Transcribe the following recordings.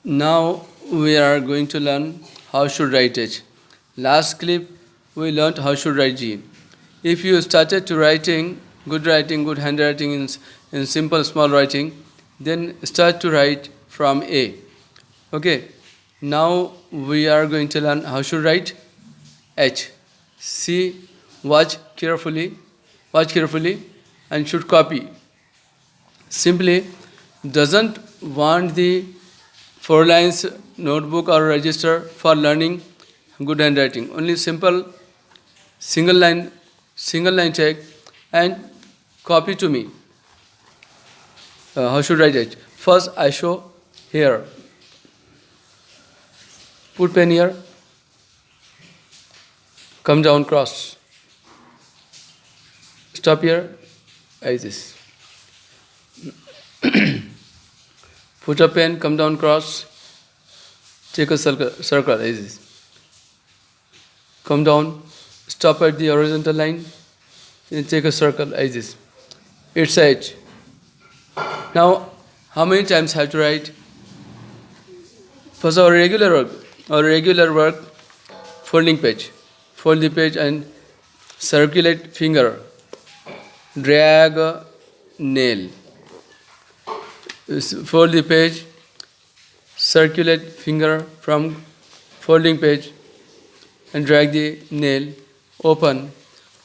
Now we are going to learn how should write H. Last clip we learned how should write G. If you started to writing, good handwriting in simple small writing, then start to write from A. Okay. Now we are going to learn how should write H. See, watch carefully, and should copy. Simply doesn't want the 4 lines notebook or register for learning good handwriting. Only simple single line check and copy to me. How should I write it? First I show here. Put pen here. Come down cross. Stop here. Like this. Put a pen, come down cross, take a circle like this. Come down, stop at the horizontal line, and take a circle like this. It's H. Now, how many times have to write? First, our regular work, folding page. Fold the page and circulate finger. Drag a nail. Fold the page, circulate finger from folding page and drag the nail, open.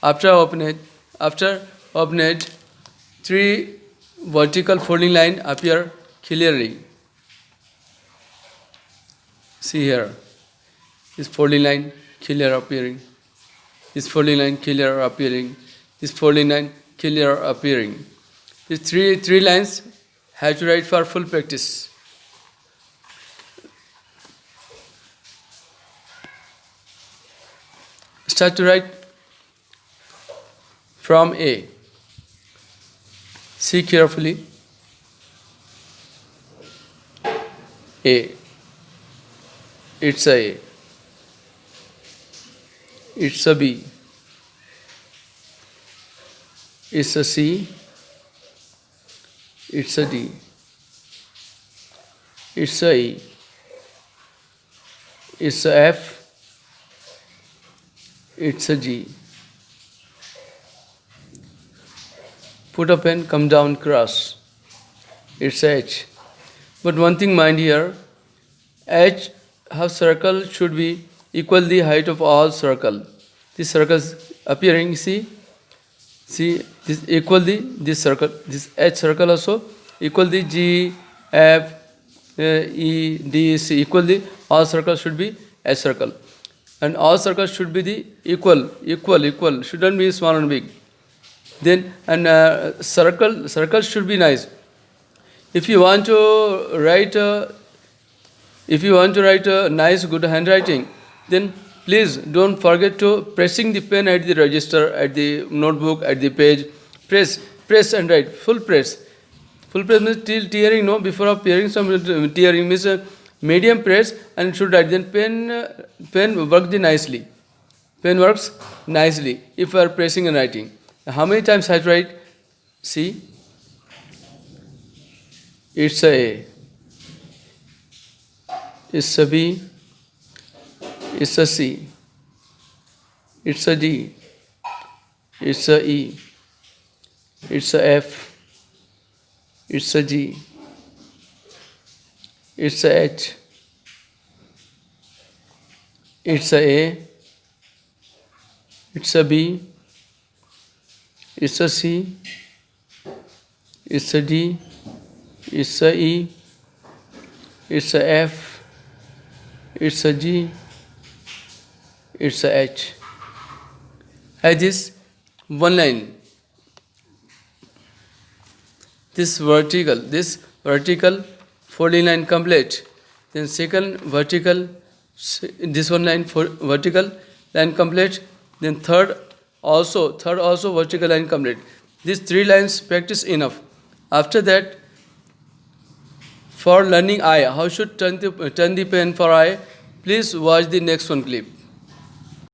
After open it, 3 vertical folding line appear clearly. See here, this folding line clear appearing, this folding line clear appearing, this folding line clear appearing. These three lines have to write for full practice. Start to write from A. See carefully. A. It's a A. It's a B. It's a C. It's a D. It's a E. It's a F. It's a G. Put a pen, come down, cross. It's H. But one thing mind here, H half circle should be equal the height of all circle. This circles appearing, see this equal this circle, this H circle also equal the G, F, E, D, C equal the all circles should be H circle, and all circles should be the equal, shouldn't be small and big. Then circle should be nice. If you want to write a nice good handwriting, then please don't forget to pressing the pen at the register, at the notebook, at the page. Press and write. Full press. Full press means till tearing, no? Before of tearing means medium press and should write. Then pen works nicely. Pen works nicely if you are pressing and writing. How many times I write? See? It's a A. It's a B. It's a C. It's a D. It's a E. It's a F. It's a G. It's a H. It's a A. It's a B. It's a C. It's a D. It's a E. It's a F. It's a G. It's a H. As this one line. This vertical folding line complete. Then second vertical, this one line vertical line complete. Then third also vertical line complete. These 3 lines practice enough. After that, for learning I, how should turn the pen for I, please watch the next one clip.